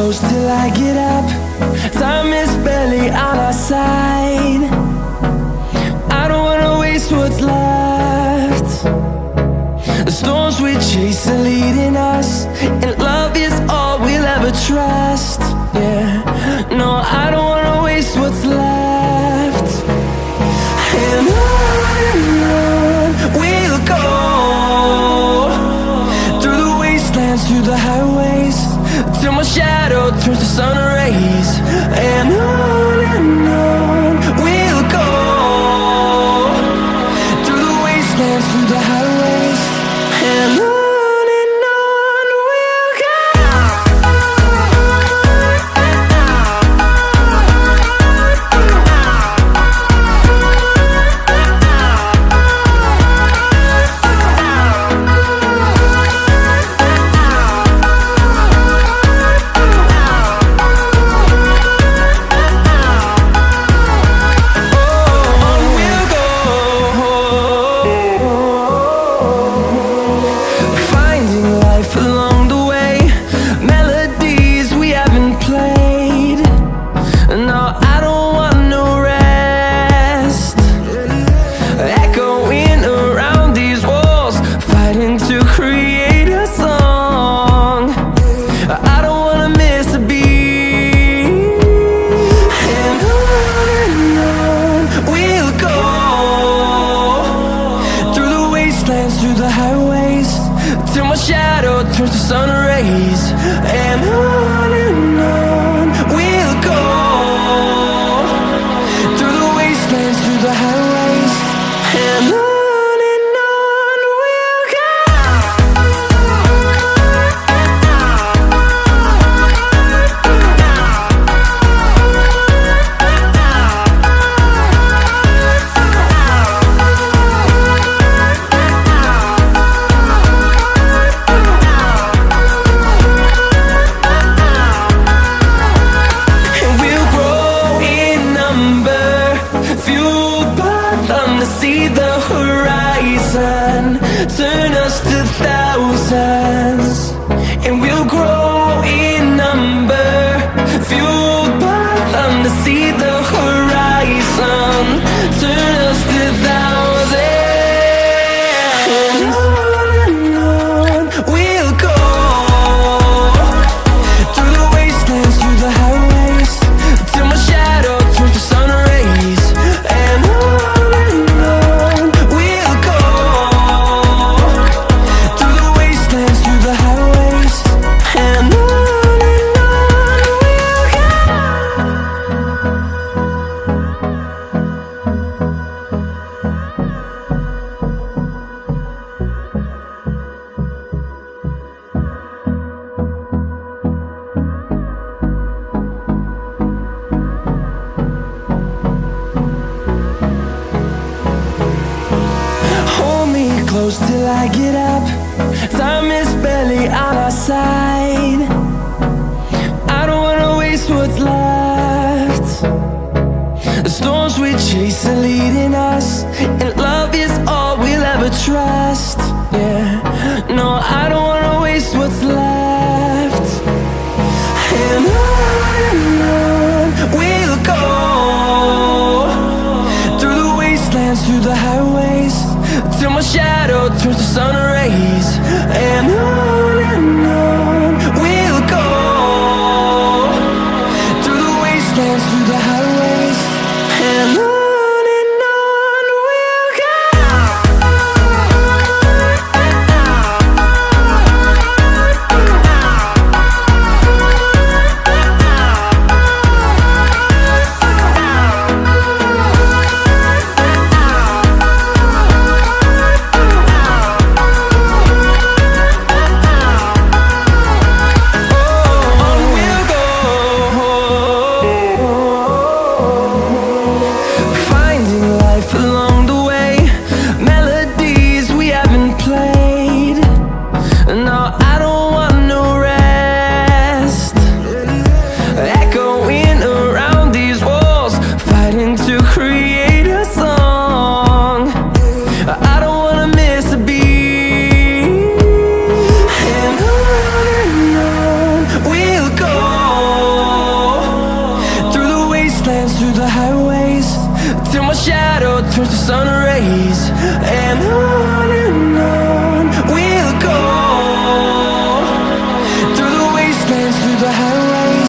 close till I get up. Time is barely on our side. I don't wanna waste what's left. The storms we chase are leading us, and love is all we'll ever trust. Yeah, no, I don't wanna waste what's left. And on we'll go, through the wastelands, through the highways, till my shadow turns to sun rays. And on we'll go, through the wastelands, through the highways, and on we'll go. Through the highways, till my shadow turns to sun rays. And on we'll go, through the wastelands, through the highways, and on we'll go. See the horizon, turn us to thousands, and we'll grow in number, fueled by them to see the horizon, turn us to thousands. And on we'll go, through the wastelands, through the highways, till my shadow turns to sun rays. And close till I get up. Time is barely on our side. I don't wanna waste what's left. The storms we chase are leading us, and love is all we'll ever trust. Yeah, no, I don't wanna waste what's left. And on we'll go, through the wastelands, through the highways, till my shadow turns to sun rays. And on we'll go, through the wastelands, through the highways, and on. turns to sun rays, and